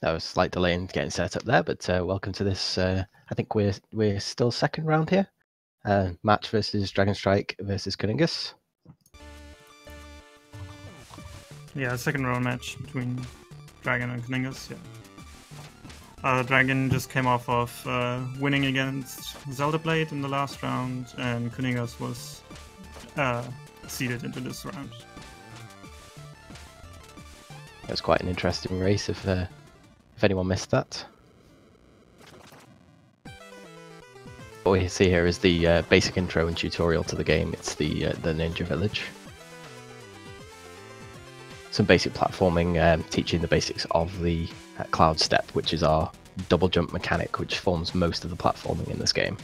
That was a slight delay in getting set up there, but welcome to this. I think we're still second round here. Match versus Dragonstrike versus Kuningas. Yeah, second round match between Dragon and Kuningas. Yeah. Dragon just came off of winning against Zelda Blade in the last round, and Kuningas was seeded into this round. It was quite an interesting race. If anyone missed that, what we see here is the basic intro and tutorial to the game. It's the Ninja Village. Some basic platforming, teaching the basics of the Cloud Step, which is our double jump mechanic, which forms most of the platforming in this game.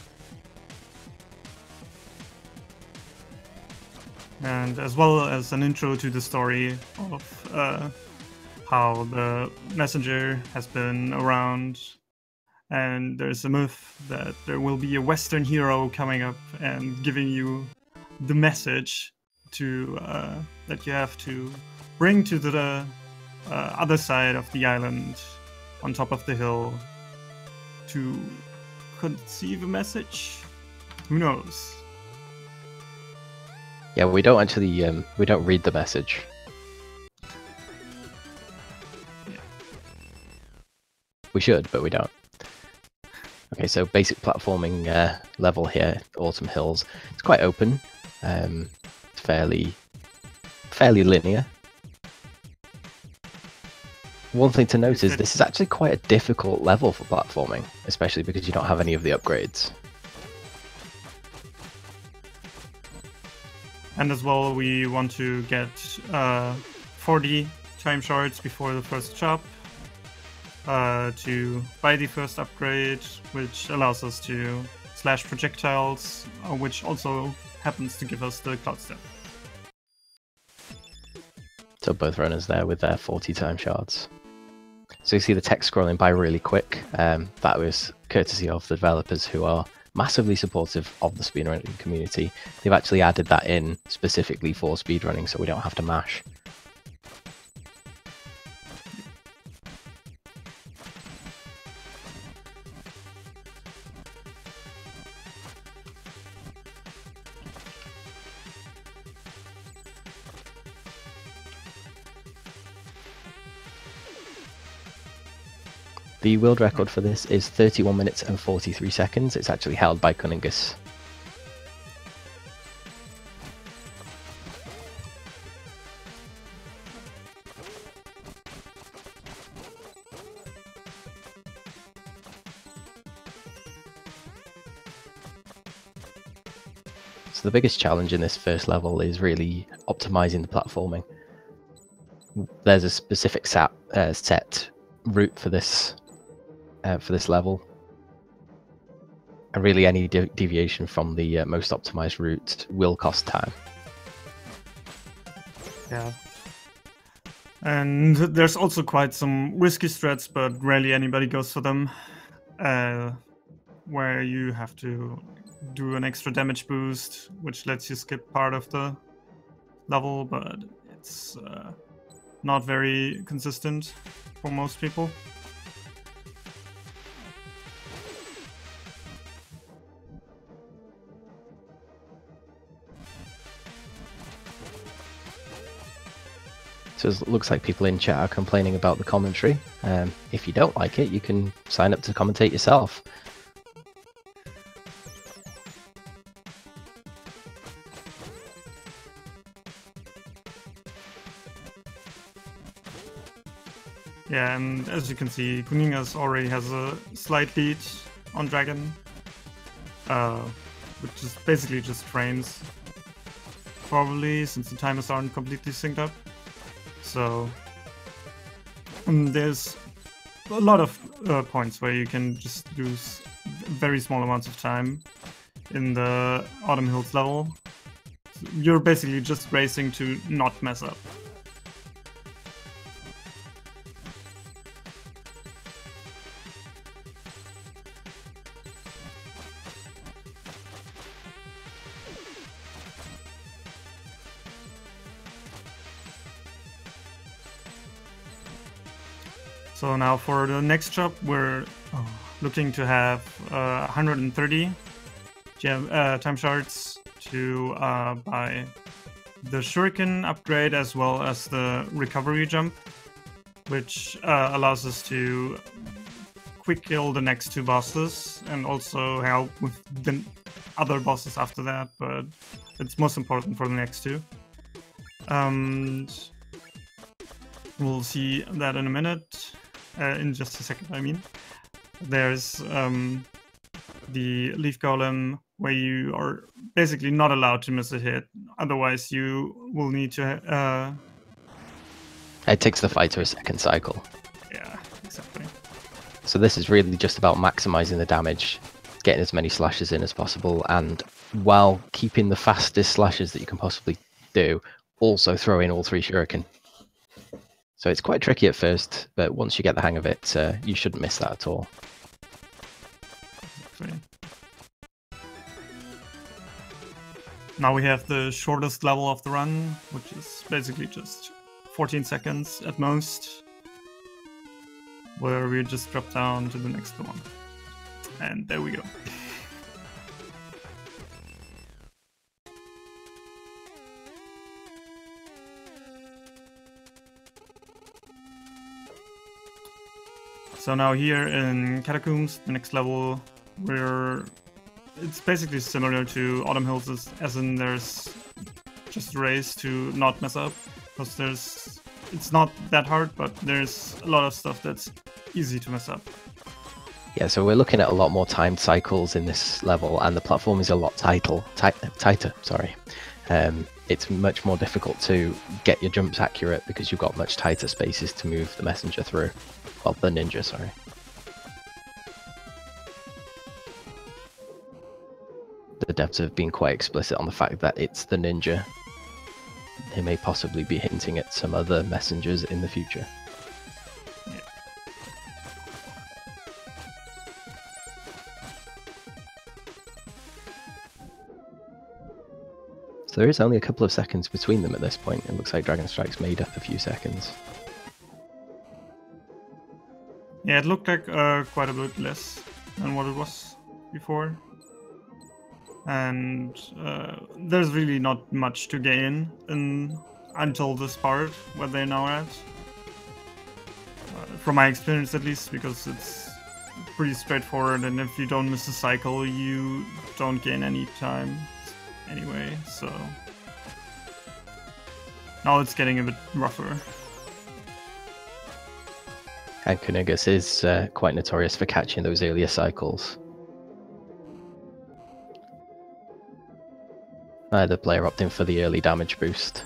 And as well as an intro to the story of how the messenger has been around, and there's a myth that there will be a Western hero coming up and giving you the message to that you have to bring to the other side of the island, on top of the hill, to conceive a message. Who knows? Yeah, we don't actually we don't read the message. We should, but we don't. Okay, so basic platforming level here, Autumn Hills. It's quite open, fairly linear. One thing to note is this is actually quite a difficult level for platforming, especially because you don't have any of the upgrades. And as well, we want to get 40 time shards before the first chop to buy the first upgrade, which allows us to slash projectiles, which also happens to give us the Cloud Step. So both runners there with their 40 time shards. So you see the text scrolling by really quick. That was courtesy of the developers, who are massively supportive of the speedrunning community. They've actually added that in specifically for speedrunning, so we don't have to mash. The world record for this is 31 minutes and 43 seconds. It's actually held by Kuningas. So the biggest challenge in this first level is really optimizing the platforming. There's a specific set route for this level, and really any deviation from the most optimized route will cost time. Yeah. And there's also quite some risky strats, but rarely anybody goes for them, where you have to do an extra damage boost, which lets you skip part of the level, but it's not very consistent for most people. So it looks like people in chat are complaining about the commentary. If you don't like it, you can sign up to commentate yourself. Yeah, and as you can see, Kuningas already has a slight lead on Dragon, which is basically just frames, probably, since the timers aren't completely synced up. So there's a lot of points where you can just lose very small amounts of time in the Autumn Hills level. You're basically just racing to not mess up. So now for the next job, we're looking to have 130 time shards to buy the shuriken upgrade as well as the recovery jump, which allows us to quick kill the next two bosses and also help with the other bosses after that, but it's most important for the next two. We'll see that in a minute, in just a second I mean. There's the leaf golem, where you are basically not allowed to miss a hit, otherwise you will need to... It takes the fighter a second cycle. Yeah, exactly. So this is really just about maximizing the damage, getting as many slashes in as possible, and while keeping the fastest slashes that you can possibly do, also throw in all 3 shuriken. So it's quite tricky at first, but once you get the hang of it, you shouldn't miss that at all. Exactly. Now we have the shortest level of the run, which is basically just 14 seconds at most, where we just drop down to the next one. And there we go. So now here in Catacombs, the next level, it's basically similar to Autumn Hills, as in there's just a race to not mess up, because it's not that hard, but there's a lot of stuff that's easy to mess up. Yeah, so we're looking at a lot more timed cycles in this level, and the platform is a lot tighter. Sorry, it's much more difficult to get your jumps accurate because you've got much tighter spaces to move the messenger through. Well, the ninja, sorry. The devs have been quite explicit on the fact that it's the ninja. They may possibly be hinting at some other messengers in the future. Yeah. So there is only a couple of seconds between them at this point. It looks like Dragonstrike's made up a few seconds. Yeah, it looked like quite a bit less than what it was before. And there's really not much to gain until this part where they're now at. From my experience at least, because it's pretty straightforward, and if you don't miss a cycle, you don't gain any time anyway, so... Now it's getting a bit rougher. And Kuningas is quite notorious for catching those earlier cycles. The player opting for the early damage boost.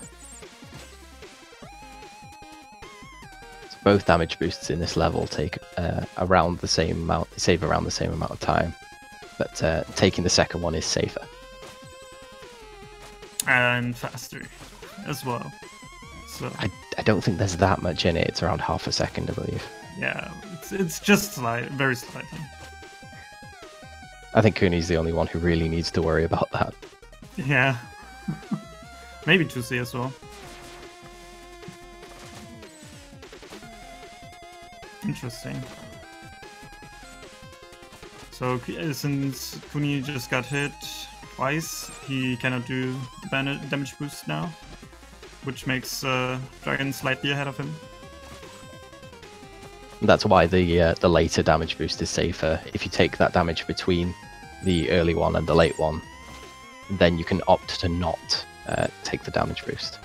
So both damage boosts in this level take around the same amount, save around the same amount of time, but taking the second one is safer. And faster as well. So I don't think there's that much in it. It's around half a second, I believe. Yeah, it's just very slightly. I think Kuni's the only one who really needs to worry about that. Yeah. Maybe 2C as well. Interesting. So since Kuni just got hit twice, he cannot do damage boost now, which makes Dragon slightly ahead of him. That's why the later damage boost is safer. If you take that damage between the early one and the late one, then you can opt to not take the damage boost.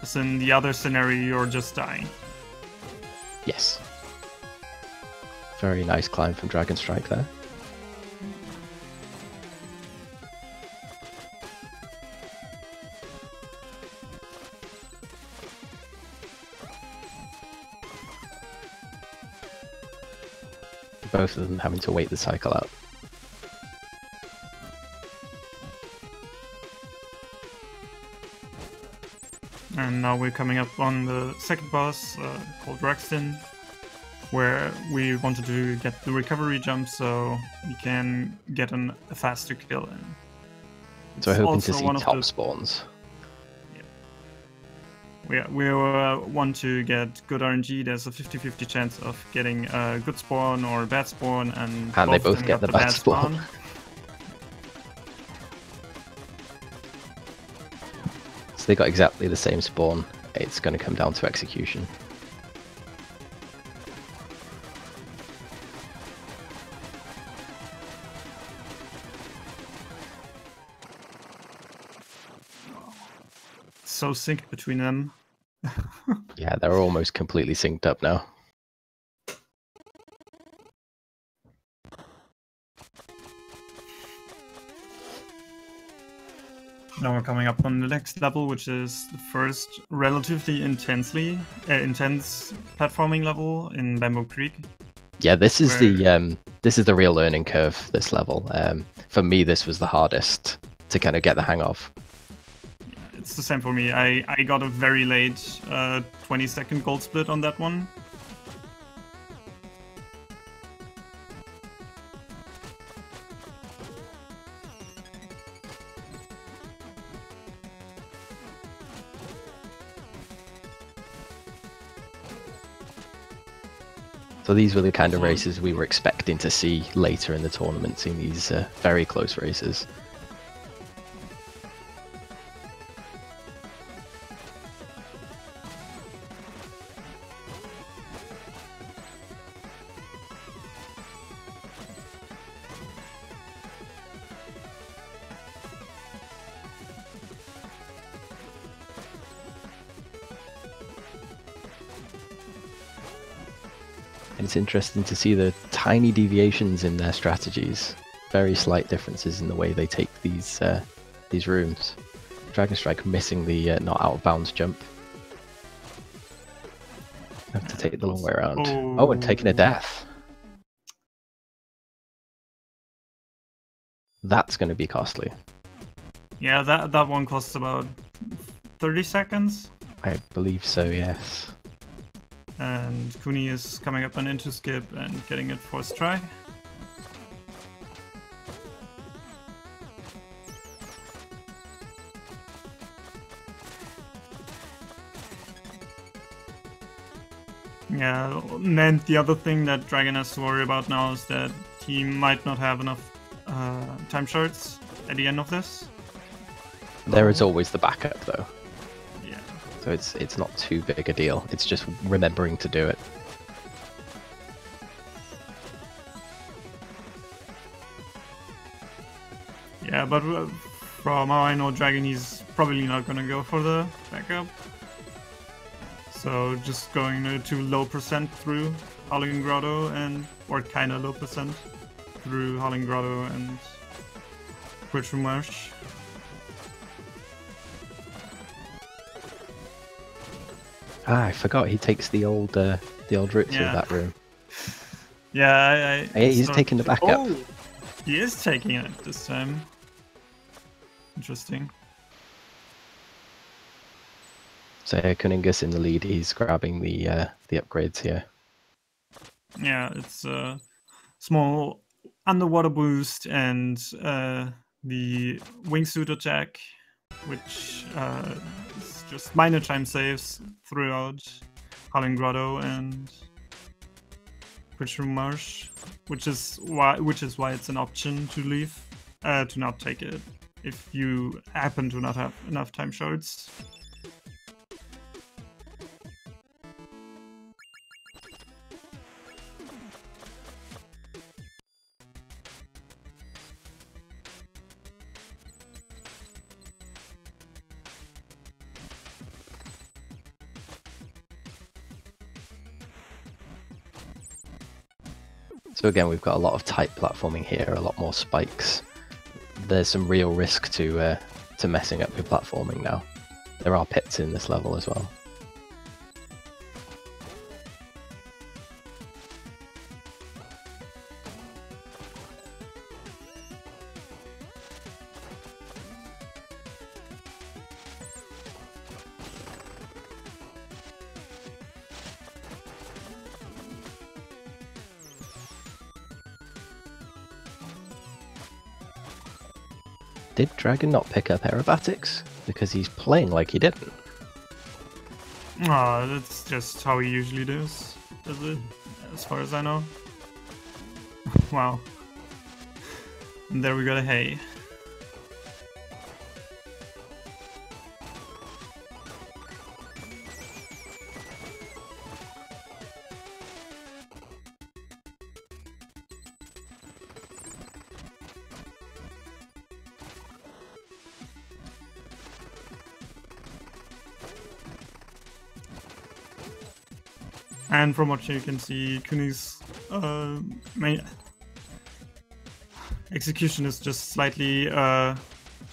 As in the other scenario, you're just dying. Yes. Very nice climb from Dragonstrike there. Both of them having to wait the cycle out. And now we're coming up on the second boss, called Rexton, where we wanted to get the recovery jump so we can get a faster kill in. So we're hoping to see top spawns. Yeah. we want to get good RNG. There's a 50-50 chance of getting a good spawn or a bad spawn, and they both get the bad spawn. So they got exactly the same spawn. It's going to come down to execution. So synced between them. Yeah, they're almost completely synced up now. Now we're coming up on the next level, which is the first relatively intense platforming level in Bamboo Creek. Yeah, this is the real learning curve. This level, for me, this was the hardest to kind of get the hang of. It's the same for me. I got a very late 20-second gold split on that one. So these were the kind of races we were expecting to see later in the tournament, seeing these very close races. It's interesting to see the tiny deviations in their strategies, very slight differences in the way they take these rooms. Dragonstrike missing the not out of bounds jump. Have to take the long way around. Oh, and taking a death. That's going to be costly. Yeah, that one costs about 30 seconds. I believe so, yes. And Kuni is coming up and into skip and getting it first try. Yeah, and the other thing that Dragon has to worry about now is that he might not have enough time shards at the end of this. There is always the backup though. Yeah. So it's not too big a deal. It's just remembering to do it. Yeah, but from how I know Dragon, he's probably not gonna go for the backup. So just going to low percent through Howling Grotto or kinda low percent through Howling Grotto and Bridge Marsh. Ah, I forgot he takes the old route through that room. Yeah, he's taking the backup. Oh, he is taking it this time. Interesting. So Kuningas in the lead. He's grabbing the upgrades here. Yeah, it's a small underwater boost and the wingsuit attack, which is just minor time saves throughout Howling Grotto and Bridge Marsh, which is why it's an option to leave, to not take it if you happen to not have enough time shards. So again, we've got a lot of tight platforming here, a lot more spikes. There's some real risk to messing up your platforming now. There are pits in this level as well. Did Dragon not pick up aerobatics? Because he's playing like he didn't. That's just how he usually does it, as far as I know. Wow. And there we got a hay. And from what you can see, Kunin's main execution is just slightly ahead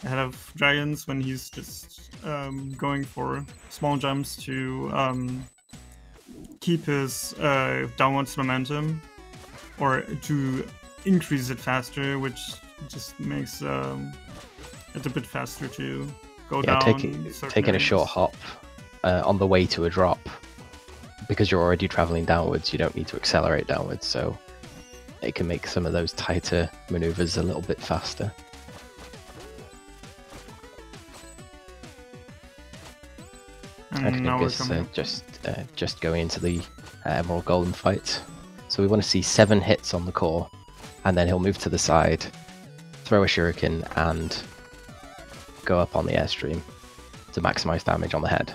of Dragons when he's just going for small jumps to keep his downwards momentum, or to increase it faster, which just makes it a bit faster to go down. Taking a short hop on the way to a drop. Because you're already traveling downwards, you don't need to accelerate downwards, so it can make some of those tighter maneuvers a little bit faster. I think it's just going into the Emerald Golem fight. So we want to see 7 hits on the core, and then he'll move to the side, throw a shuriken, and go up on the airstream to maximize damage on the head.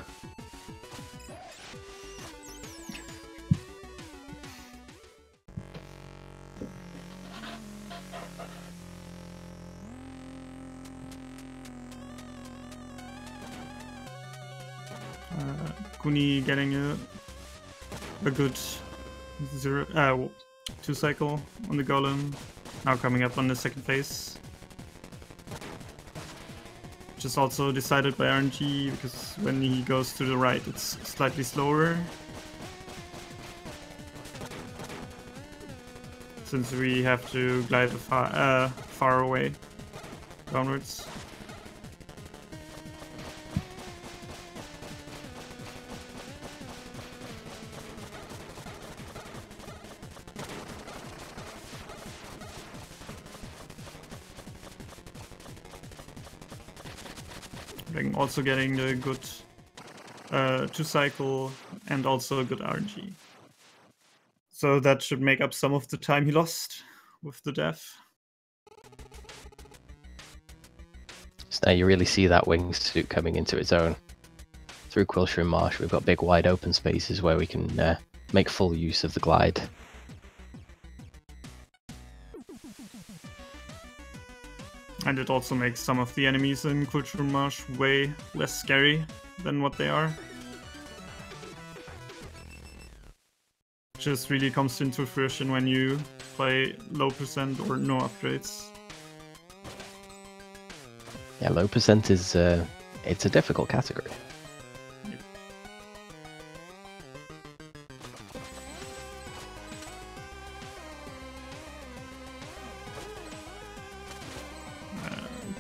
Kuni getting a good 2 cycle on the golem, now coming up on the second phase. Which is also decided by RNG, because when he goes to the right it's slightly slower. Since we have to glide far away downwards. Also getting the good 2 cycle and also a good RNG. So that should make up some of the time he lost with the death. So now you really see that wingsuit coming into its own. Through Quilshroom Marsh we've got big wide open spaces where we can make full use of the glide. And it also makes some of the enemies in Quilshroom Marsh way less scary than what they are. Just really comes into fruition when you play low percent or no upgrades. Yeah, low percent is it's a difficult category.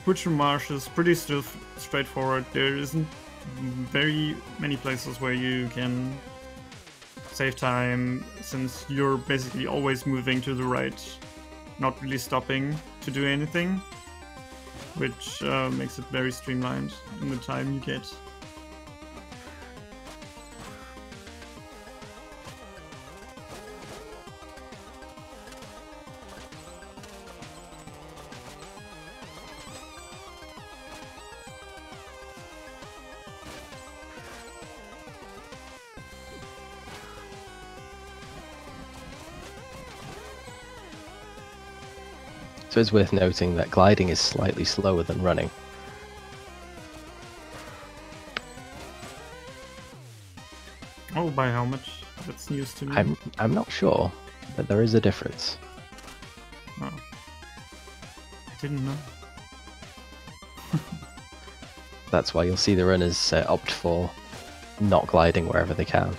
Quilshroom Marsh is pretty straightforward. There isn't very many places where you can save time, since you're basically always moving to the right, not really stopping to do anything, which makes it very streamlined in the time you get. So it's worth noting that gliding is slightly slower than running. Oh, by how much? That's news to me. I'm not sure, but there is a difference. Oh. I didn't know. That's why you'll see the runners opt for not gliding wherever they can.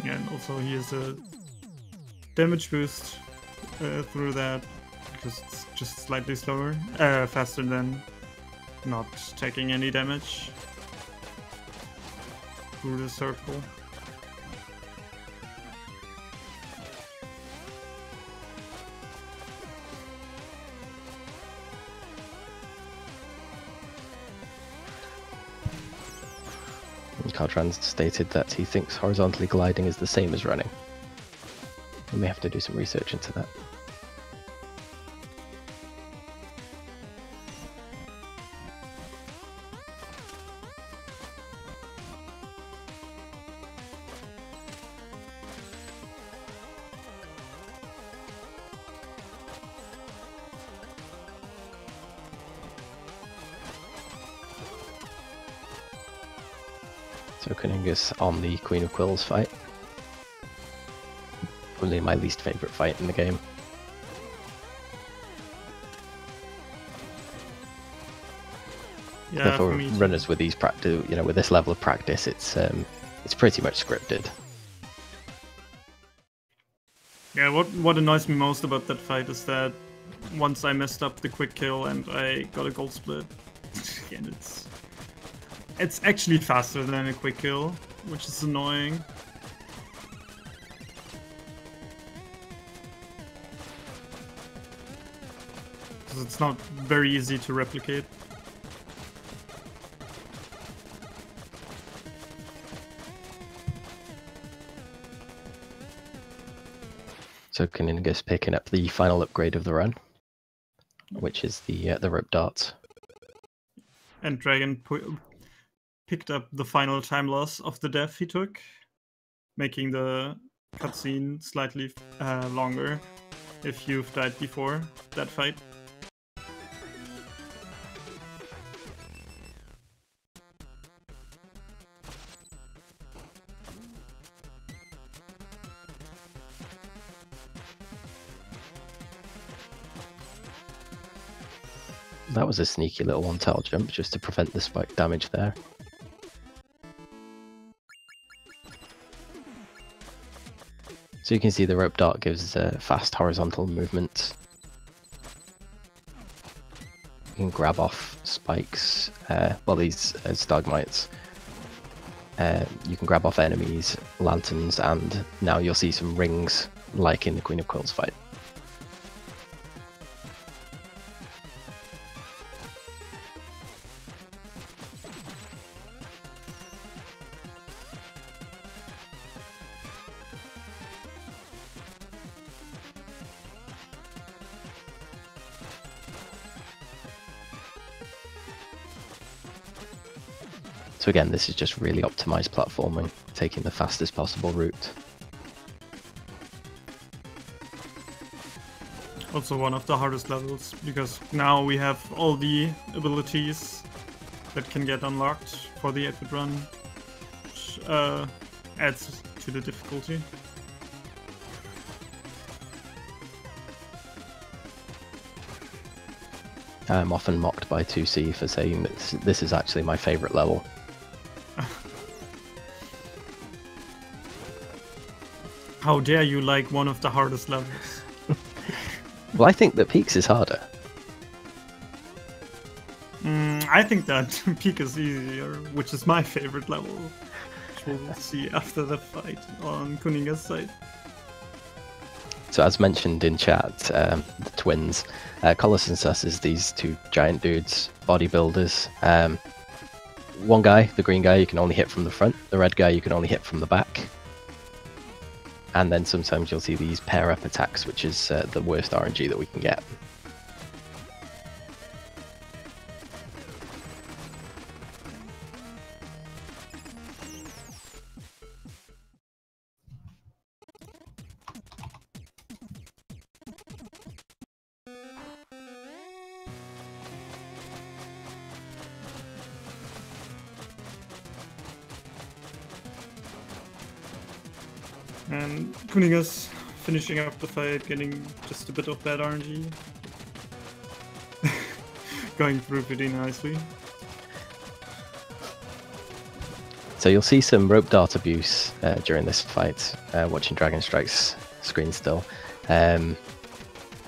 And also he has a damage boost through that, because it's just slightly slower, faster than not taking any damage through the circle. Caltrans stated that he thinks horizontally gliding is the same as running. We may have to do some research into that. So Kuningas on the Queen of Quills fight. Probably my least favourite fight in the game. Yeah, for for me too. runners with these with this level of practice, it's pretty much scripted. Yeah, what annoys me most about that fight is that once I messed up the quick kill and I got a gold split, and it's actually faster than a quick kill, which is annoying. Because it's not very easy to replicate. So Kuningas picking up the final upgrade of the run, which is the rope darts. And Dragon picked up the final time loss of the death he took, making the cutscene slightly longer if you've died before that fight. That was a sneaky little one-tail jump just to prevent the spike damage there. So you can see the rope dart gives fast horizontal movement. You can grab off spikes, these stalagmites. You can grab off enemies, lanterns, and now you'll see some rings like in the Queen of Quills fight. So again, this is just really optimized platforming, taking the fastest possible route. Also one of the hardest levels, because now we have all the abilities that can get unlocked for the 8-bit run, which adds to the difficulty. I'm often mocked by 2C for saying that this is actually my favorite level. How dare you like one of the hardest levels? Well, I think that Peaks is harder. I think that Peak is easier, which is my favorite level, which we'll see after the fight on Kuningas' side. So as mentioned in chat, the twins, Collis and Sus is these two giant dudes, bodybuilders. One guy, the green guy, you can only hit from the front. The red guy you can only hit from the back. And then sometimes you'll see these pair-up attacks, which is the worst RNG that we can get. And Kuningas finishing up the fight, getting just a bit of bad RNG. Going through pretty nicely. So you'll see some rope dart abuse during this fight, watching Dragonstrike's screen still,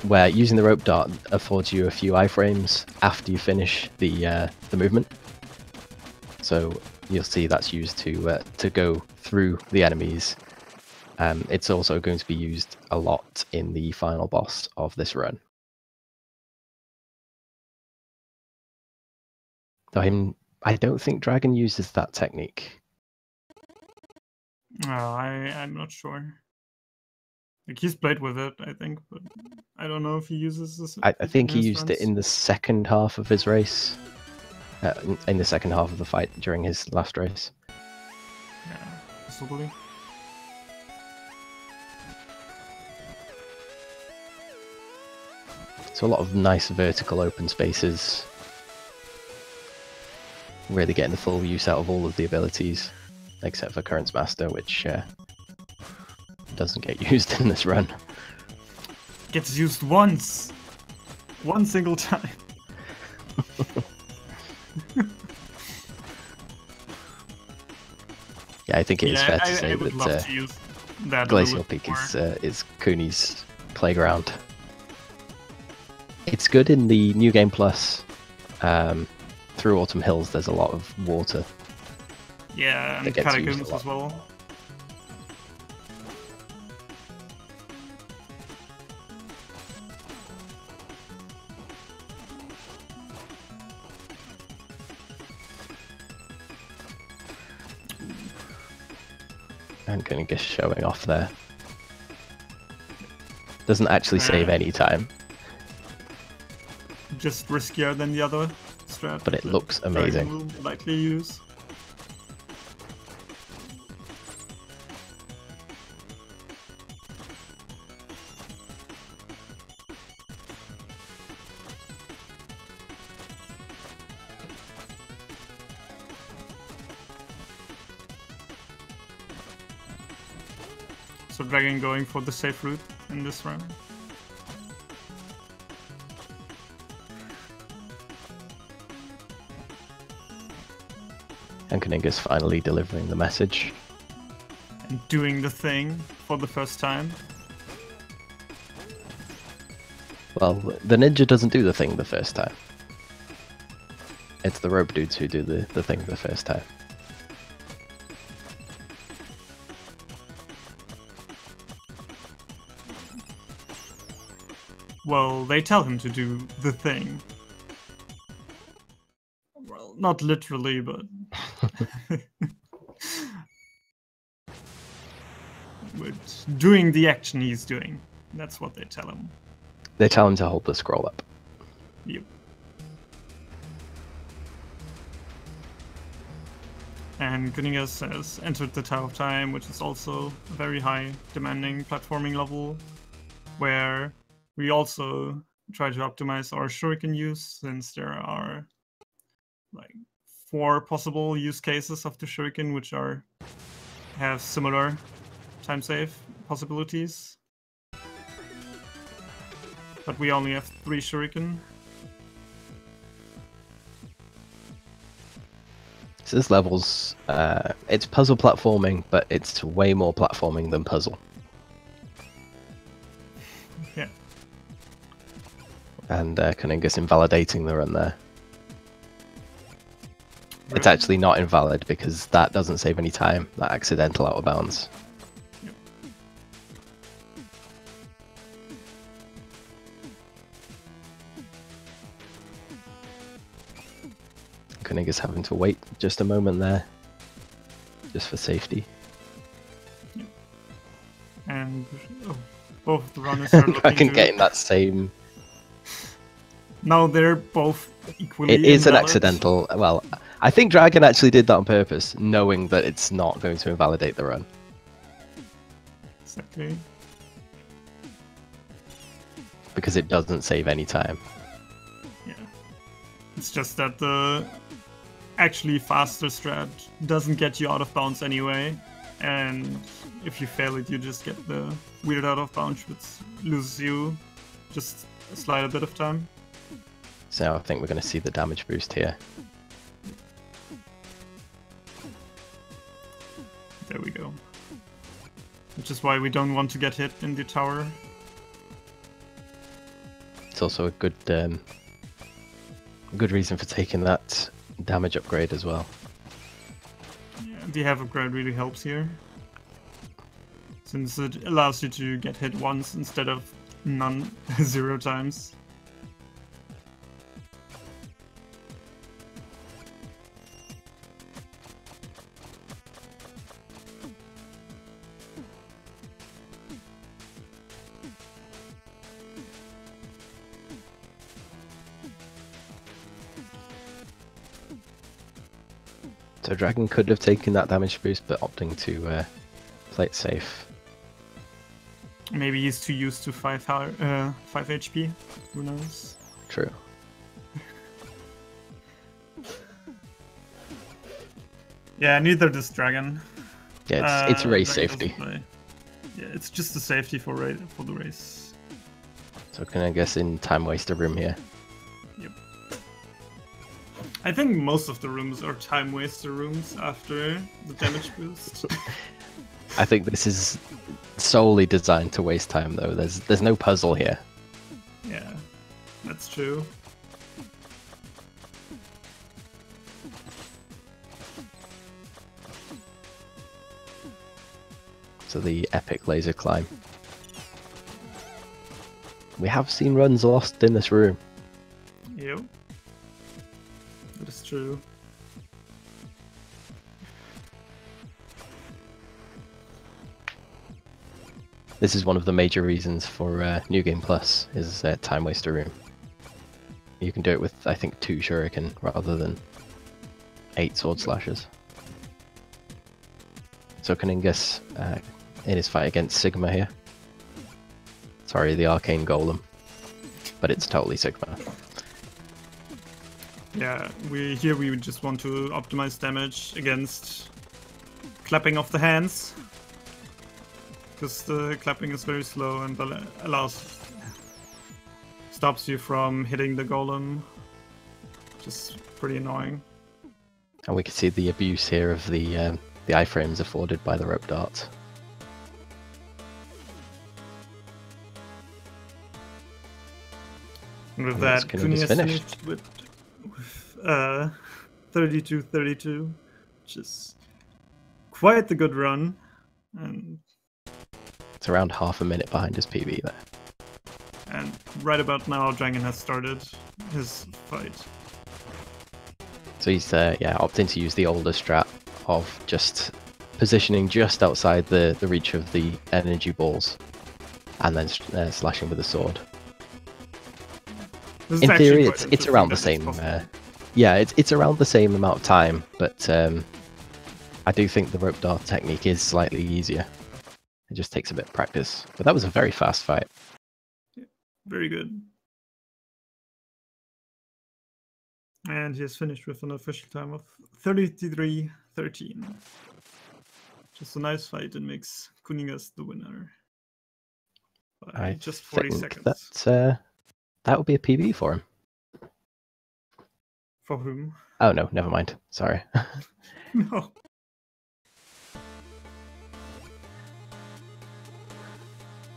where using the rope dart affords you a few iframes after you finish the movement. So you'll see that's used to go through the enemies. It's also going to be used a lot in the final boss of this run. Though I don't think Dragon uses that technique. I'm not sure. Like, he's played with it, I think, but I don't know if he uses this. I think he used it in the second half of his race. In the second half of the fight during his last race. Yeah, possibly. So a lot of nice vertical open spaces. Really getting the full use out of all of the abilities, except for Currents Master, which doesn't get used in this run. Gets used once! One single time. Yeah, I think it is fair to say that Glacial Peak is Kuni's playground. It's good in the New Game Plus. Through Autumn Hills, there's a lot of water. Yeah, and Catacombs as well. And Kuningas showing off there. Doesn't actually save any time. Just riskier than the other strat. But it looks amazing. Will likely use. So Dragon going for the safe route in this round. And Kuningas finally delivering the message. And doing the thing for the first time. Well, the ninja doesn't do the thing the first time. It's the rope dudes who do the thing the first time. Well, they tell him to do the thing. Well, not literally, but... but doing the action he's doing. That's what they tell him. They tell him to hold the scroll up. Yep. And Kuningas has entered the Tower of Time, which is also a very high demanding platforming level, where we also try to optimize our shuriken use, since there are like 4 possible use cases of the shuriken, which have similar time save possibilities. But we only have 3 shuriken. So this level's it's puzzle platforming, but it's way more platforming than puzzle. Yeah. And Kuningas invalidating the run there. Really? It's actually not invalid because that doesn't save any time, that accidental out of bounds. Yep. Kuningas having to wait just a moment there, just for safety. Yep. And both the runners are looking Dragon getting that same... Now they're both equally It is invalid. an accidental... Well, I think Dragon actually did that on purpose, knowing that it's not going to invalidate the run. Exactly. Because it doesn't save any time. Yeah. It's just that the actually faster strat doesn't get you out of bounds anyway, and if you fail it, you just get the weird out of bounds, which loses you just a slight bit of time. So I think we're going to see the damage boost here. There we go. Which is why we don't want to get hit in the tower. It's also a good reason for taking that damage upgrade as well. Yeah, the have upgrade really helps here, since it allows you to get hit once instead of none 0 times. So Dragon could have taken that damage boost, but opting to play it safe. Maybe he's too used to 5 HP. Who knows? True. Yeah, neither does Dragon. Yeah, it's race Dragon safety. Yeah, it's just the safety for the race. So can I guess in time waster room here? Yep. I think most of the rooms are time waster rooms after the damage boost. I think this is solely designed to waste time, though. There's no puzzle here. Yeah, that's true. So the epic laser climb. We have seen runs lost in this room. Yep. That is true. This is one of the major reasons for New Game Plus, is time waster room. You can do it with, I think, 2 shuriken rather than 8 sword slashes. So Kuningas in his fight against Sigma here. Sorry, the arcane golem, but it's totally Sigma. Yeah, we just want to optimize damage against clapping of the hands, because the clapping is very slow and stops you from hitting the golem, which is pretty annoying. And we can see the abuse here of the iframes afforded by the rope darts. And with And that, that's Kuningas finished. finished with 32-32, which is quite the good run. And It's around half a minute behind his PB there. And right about now, Dragon has started his fight. So he's opting to use the older strat of just positioning just outside the reach of the energy balls, and then slashing with the sword. This is In actually theory, quite it's around the interesting same. that it's possible. Yeah, it's around the same amount of time, but I do think the rope dart technique is slightly easier. It just takes a bit of practice. But that was a very fast fight. Very good. And he has finished with an official time of 33-13. Just a nice fight and makes Kuningas the winner. By I just 40 think seconds. that would be a PB for him. For whom? Oh no, never mind. Sorry. No.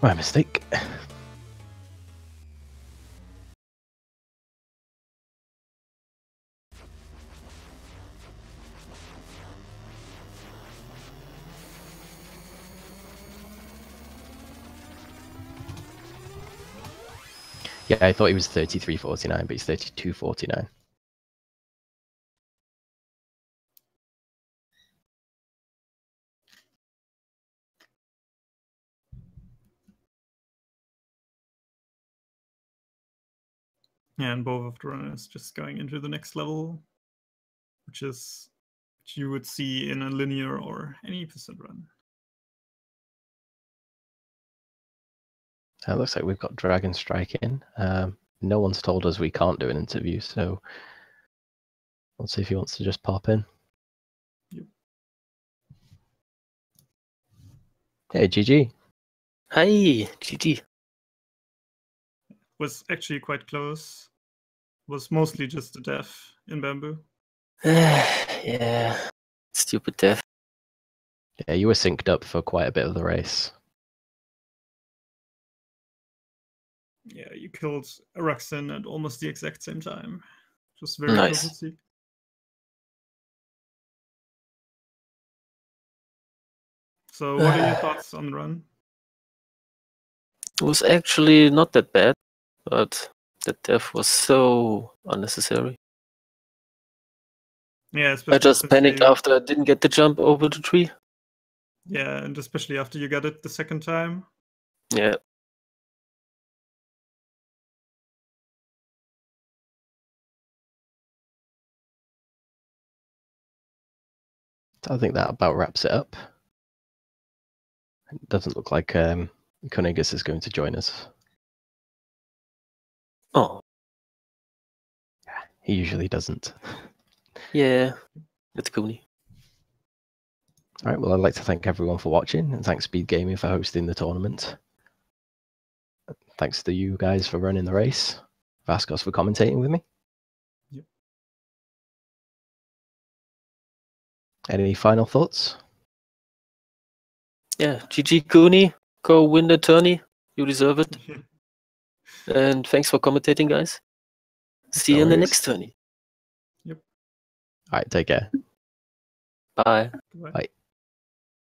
My mistake. Yeah, I thought he was 33-49, but he's 32-49. Yeah, and both of the runners just going into the next level, which you would see in a linear or any percent run. It looks like we've got Dragonstrike in. No one's told us we can't do an interview, so let's see if he wants to just pop in. Yep. Hey, GG. Hi, GG. Was actually quite close. Was mostly just a death in bamboo. Yeah, stupid death. Yeah, you were synced up for quite a bit of the race. Yeah, you killed Araxin at almost the exact same time. Just very Nice. close to see. So, what are your thoughts on the run? It was actually not that bad, but the death was so unnecessary. Yeah, especially I just since panicked you- after I didn't get the jump over the tree. Yeah, and especially after you got it the second time. Yeah. I think that about wraps it up. It doesn't look like Kuningas is going to join us. Oh, He usually doesn't. yeah. It's Kuni. All right, well, I'd like to thank everyone for watching, and thanks Speed Gaming for hosting the tournament. Thanks to you guys for running the race. Vascos for commentating with me. Yep. Any final thoughts? Yeah, GG Kuni. Go win the tourney. You deserve it. And thanks for commentating, guys. See No you in the worries. next tourney. Yep. All right, take care. Bye. Goodbye. Bye.